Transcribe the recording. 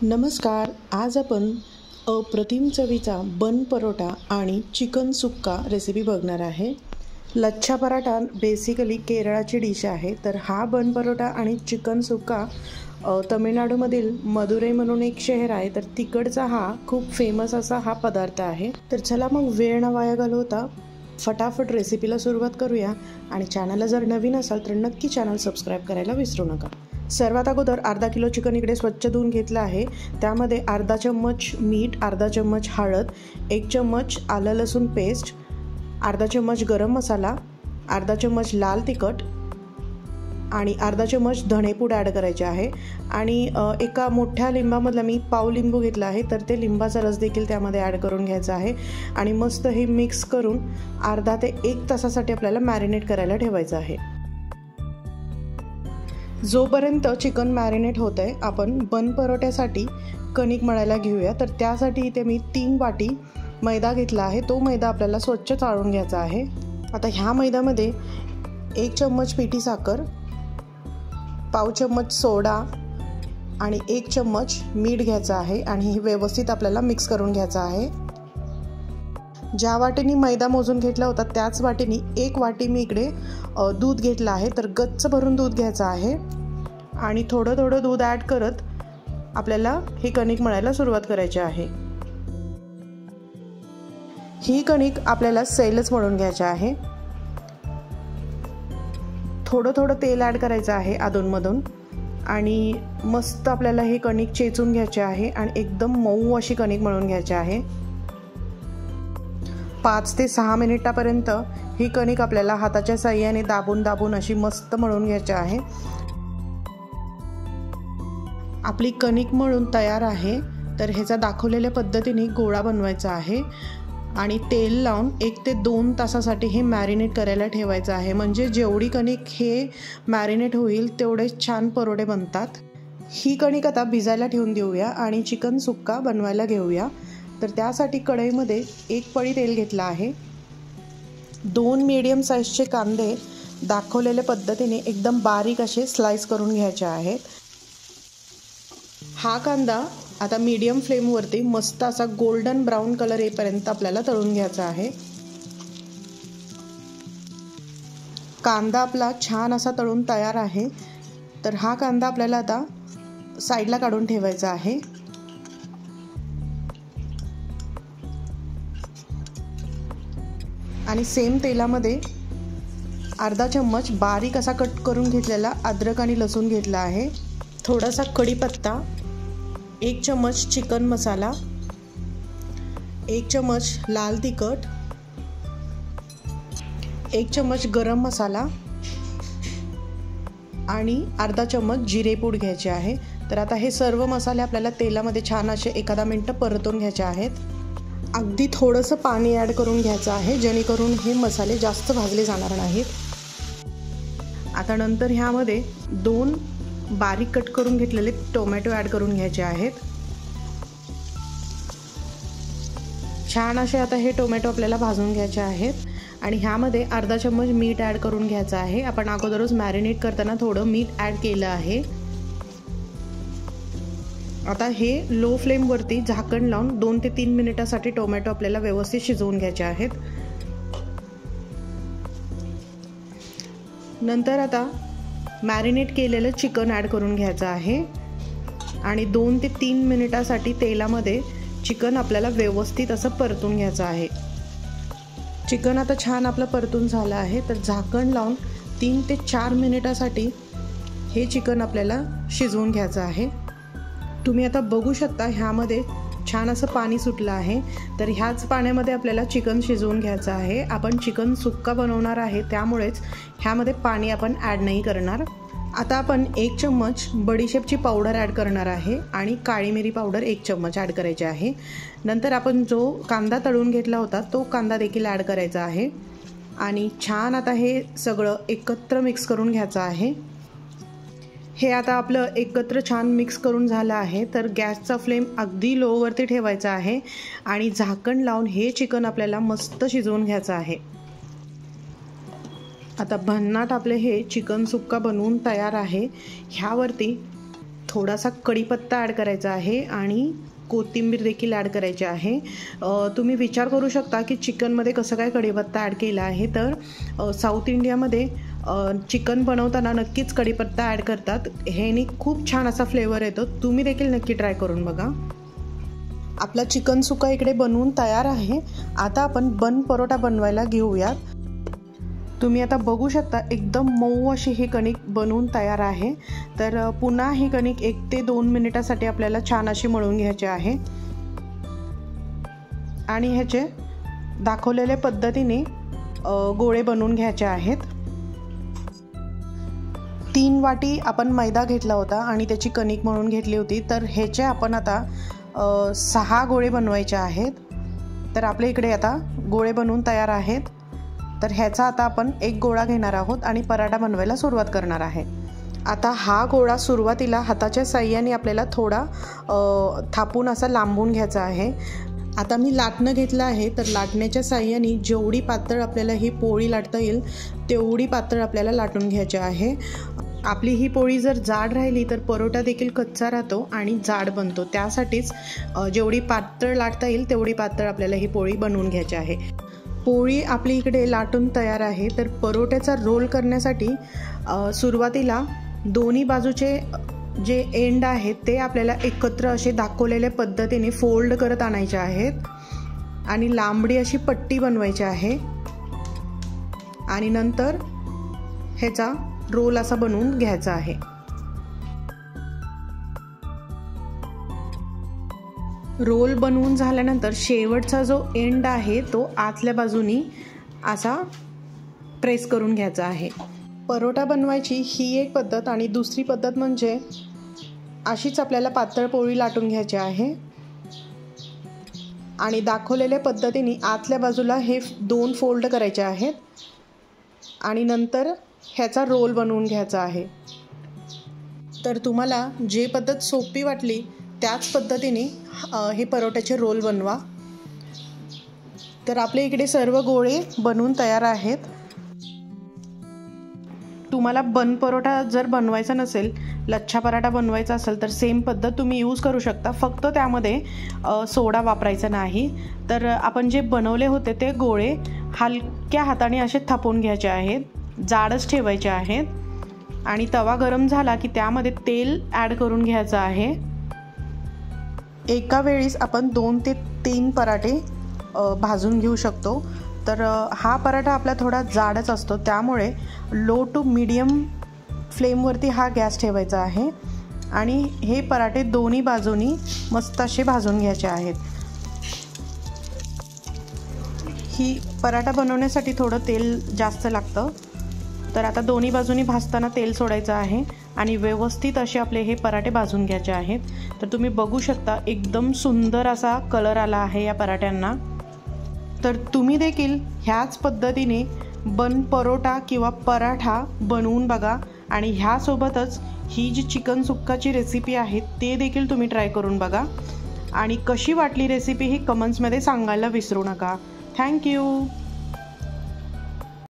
नमस्कार. आज आपण अप्रतिम चवीचा बन परोटा आणि चिकन सुक्का रेसिपी बघणार आहे. लच्छा पराठा बेसिकली केरळाची डिश आहे. तर हा बन परोटा आणि चिकन सुक्का तमिळनाडूमधील मदुरै म्हणून एक शहर आहे, तर तिकडचा हा खूप फेमस असा हा पदार्थ आहे. तर चला मग वेळ न वाया घालवता फटाफट रेसिपीला सुरुवात करूया. आणि चॅनलला जर नवीन असाल तर नक्की चॅनल सबस्क्राईब करायला विसरू नका. सर्वात अगोदर अर्धा किलो चिकन इकडे स्वच्छ धुवून घेतलं आहे. त्यामध्ये अर्धा चम्मच मीठ, अर्धा चम्मच हळद, 1 चम्मच आलं लसूण पेस्ट, अर्धा चम्मच गरम मसाला, अर्धा चम्मच लाल तिखट आणि अर्धा चम्मच धणेपूड ॲड करायचे आहे. आणि एका मोठ्या लिंबामधला मी पाव लिंबू घेतला आहे, तर ते लिंबाचा रस देखील त्यामध्ये ॲड करून घ्यायचा आहे. आणि मस्त हे मिक्स करून अर्धा ते 1 तासासाठी आपल्याला मॅरिनेट करायला ठेवायचं आहे. जोपर्यंत चिकन मॅरिनेट होतं आहे, आपण बन परोट्यासाठी कणिक मळायला घेऊया. तर त्यासाठी इथे मी 3 वाटी मैदा घेतला आहे. तो मैदा आपल्याला स्वच्छ चाळून घ्यायचा आहे. आता ह्या मैद्यामध्ये 1 चम्मच पिठी साखर, पाव चम्मच सोडा आणि 1 चम्मच मीठ घ्यायचं आहे. आणि हे व्यवस्थित आपल्याला मिक्स करून घ्यायचं आहे. ज्या वाटीने मैदा मोजून घेतला होता त्याच वाटीने 1 वाटी मी इकडे दूध घेतलं आहे. तर गच्च भरून दूध घ्यायचं आहे. आणि थोडं थोडं दूध ॲड करत आपल्याला हे कणिक मळायला सुरुवात करायची आहे. ही कणिक आपल्याला सैलच मळून घ्यायची आहे. थोडं थोडं तेल ॲड करायचं आहे अधूनमधून. आणि मस्त आपल्याला हे कणिक चेचून घ्यायचे आहे आणि एकदम मऊ अशी कणिक मळून घ्यायची आहे. 5 ते 6 मिनिटापर्यंत ही कणिक आपल्याला हाताच्या साहाय्याने दाबून दाबून अशी मस्त मळून घ्यायची आहे. आपली कणिक मळून तयार आहे. तर ह्याचा दाखवलेल्या पद्धतीने गोळा बनवायचा आहे आणि तेल लावून 1 ते 2 तासासाठी हे मॅरिनेट करायला ठेवायचं आहे. म्हणजे जेवढी कणिक हे मॅरिनेट होईल तेवढे छान परोठे बनतात. ही कणिक आता भिजायला ठेवून देऊया आणि चिकन सुक्का बनवायला घेऊया. तर त्यासाठी कढईमध्ये 1 पळी तेल घेतलं आहे. 2 मीडियम साईजचे कांदे दाखवलेल्या पद्धतीने एकदम बारीक असे स्लाइस करून घ्यायचे आहेत. हा कांदा आता मीडियम फ्लेमवरती मस्त असा गोल्डन ब्राऊन कलर येईपर्यंत आपल्याला तळून घ्यायचा आहे. कांदा आपला छान असा तळून तयार आहे. तर हा कांदा आपल्याला आता साईडला काढून ठेवायचा आहे. आणि सेम तेलामध्ये अर्धा चम्मच बारीक असा कट करून घेतलेला अद्रक आणि लसूण घेतला आहे. थोडासा कढीपत्ता, 1 चम्मच चिकन मसाला, 1 चम्मच लाल तिखट, 1 चम्मच गरम मसाला आणि अर्धा चम्मच जिरेपूड घ्यायचे आहे. तर आता हे सर्व मसाले आपल्याला तेलामध्ये छान असे 1 मिनिट परतून घ्यायचे आहेत. अगदी थोडंसं पाणी ॲड करून घ्यायचं आहे, जेणेकरून हे मसाले जास्त भाजले जाणार नाहीत. आता नंतर ह्यामध्ये 2 बारीक कट करून घेतलेले टोमॅटो ॲड करून घ्यायचे आहेत. छान असे आता हे टोमॅटो आपल्याला भाजून घ्यायचे आहेत. आणि ह्यामध्ये अर्धा चम्मच मीठ ॲड करून घ्यायचं आहे. आपण अगोदरच मॅरिनेट करताना थोडं मीठ ॲड केलं आहे. आता हे लो फ्लेमवरती झाकण लावून 2 ते 3 मिनिटासाठी टोमॅटो आपल्याला व्यवस्थित शिजवून घ्यायचे आहेत. नंतर आता मॅरिनेट केलेलं चिकन ॲड करून घ्यायचं आहे. आणि 2 ते 3 मिनिटासाठी तेलामध्ये चिकन आपल्याला व्यवस्थित असं परतून घ्यायचं आहे. चिकन आता छान आपलं परतून झालं आहे. तर झाकण लावून 3 ते 4 मिनिटासाठी हे चिकन आपल्याला शिजवून घ्यायचं आहे. तुम्ही आता बघू शकता ह्यामध्ये छान असं पाणी सुटलं आहे. तर ह्याच पाण्यामध्ये आपल्याला चिकन शिजवून घ्यायचं आहे. आपण चिकन सुक्का बनवणार आहे, त्यामुळेच ह्यामध्ये पाणी आपण ॲड नाही करणार. आता आपण 1 चम्मच बडीशेपची पावडर ॲड करणार आहे आणि काळी मिरी पावडर 1 चम्मच ॲड करायची आहे. नंतर आपण जो कांदा तळून घेतला होता तो कांदा देखील ॲड करायचा आहे. आणि छान आता हे सगळं एकत्र मिक्स करून घ्यायचं आहे. हे आता आपलं एकत्र छान मिक्स करून झालं आहे. तर गॅसचा फ्लेम अगदी लोवरती ठेवायचा आहे आणि झाकण लावून हे चिकन आपल्याला मस्त शिजवून घ्यायचं आहे. आता भन्नाट आपले हे चिकन सुक्का बनवून तयार आहे. ह्यावरती थोडासा कढीपत्ता ॲड करायचा आहे आणि कोथिंबीर देखील ॲड करायची आहे। तुम्ही विचार करू शकता की चिकनमध्ये कसं काय कढीपत्ता ॲड केला आहे, तर साऊथ इंडियामध्ये चिकन बनवताना नक्कीच कढीपत्ता ॲड करतात। ह्याने खूप छान असा फ्लेवर येतो। तुम्ही देखील नक्की ट्राय करून बघा। आपला चिकन सुक्का इकडे बनवून तयार आहे। आता आपण बन परोठा बनवायला घेऊयात। तुम्ही आता बघू शकता एकदम मऊ अशी ही कणिक बनवून तयार आहे। तर पुन्हा ही कणिक 1 ते 2 मिनिटासाठी आपल्याला छान अशी मळून घ्यायची आहे आणि ह्याचे दाखवलेल्या पद्धतीने गोळे बनवून घ्यायचे आहेत। 3 वाटी आपण मैदा घेतला होता आणि त्याची कणिक मळून घेतली होती। तर ह्याचे आपण आता 6 गोळे बनवायचे आहेत। तर आपल्या इकडे आता गोळे बनवून तयार आहेत। तर ह्याचा आता आपण एक गोळा घेणार आहोत आणि पराठा बनवायला सुरुवात करणार आहे। आता हा गोळा सुरुवातीला हाताच्या साहाय्याने आपल्याला थोडा थापून असा लांबून घ्यायचा आहे। आता मी लाटणं घेतलं आहे। तर लाटण्याच्या साहाय्याने जेवढी पातळ आपल्याला ही पोळी लाटता येईल तेवढी पातळ आपल्याला लाटून घ्यायची आहे। आपली ही पोळी जर जाड राहिली तर परोठा देखील कच्चा राहतो आणि जाड बनतो। त्यासाठीच जेवढी पातळ लाटता येईल तेवढी पातळ आपल्याला ही पोळी बनवून घ्यायची आहे। पोळी आपली इकडे लाटून तयार आहे। तर परोठ्याचा रोल करण्यासाठी सुरुवातीला दोन्ही बाजूचे जे एंड आहेत ते आपल्याला एकत्र असे दाखवलेल्या पद्धतीने फोल्ड करत आणायचे आहेत आणि लांबडी अशी पट्टी बनवायची आहे आणि नंतर ह्याचा रोल असा बनवून घ्यायचा आहे। रोल बनवून झाल्यानंतर शेवटचा जो एंड आहे तो आतल्या बाजूनी असा प्रेस करून घ्यायचा आहे। परोठा बनवायची ही एक पद्धत आणि दुसरी पद्धत म्हणजे अशीच आपल्याला पातळ पोळी लाटून घ्यायची आहे आणि दाखवलेल्या पद्धतीने आतल्या बाजूला हे 2 फोल्ड करायचे आहेत आणि नंतर ह्याचा रोल बनवून घ्यायचा आहे। तर तुम्हाला जे पद्धत सोपी वाटली त्याच पद्धतीने हे परोठ्याचे रोल बनवा। तर आपल्या इकडे सर्व गोळे बनवून तयार आहेत। तुम्हाला बन परोठा जर बनवायचा नसेल, लच्छा पराठा बनवायचा असेल तर सेम पद्धत तुम्ही यूज करू शकता। फक्त त्यामध्ये सोडा वापरायचा नाही। तर आपण जे बनवले होते ते गोळे हलक्या हाताने असे थापून घ्यायचे आहेत, जाडच ठेवायचे आहेत आणि तवा गरम झाला की त्यामध्ये तेल ॲड करून घ्यायचं आहे। एका वेळीस आपण 2 ते 3 पराठे भाजून घेऊ शकतो। तर हा पराठा आपला थोडा जाडच असतो, त्यामुळे लो टू मीडियम फ्लेमवरती हा गॅस ठेवायचा आहे आणि हे पराठे दोन्ही बाजूनी मस्त असे भाजून घ्यायचे आहेत। ही पराठा बनवण्यासाठी थोडं तेल जास्त लागतं। तर आता दोन्ही बाजूनी भाजताना तेल सोडायचं आहे आणि व्यवस्थित असे आपले हे पराठे भाजून घ्यायचे आहेत। तर तुम्ही बघू शकता एकदम सुंदर असा कलर आला आहे या पराठ्यांना। तर तुम्ही देखील ह्याच पद्धतीने बन परोठा किंवा पराठा बनवून बघा आणि ह्यासोबतच ही जी चिकन सुक्काची रेसिपी आहे ते देखील तुम्ही ट्राय करून बघा आणि कशी वाटली रेसिपी ही कमेंट्समध्ये सांगायला विसरू नका। थँक्यू।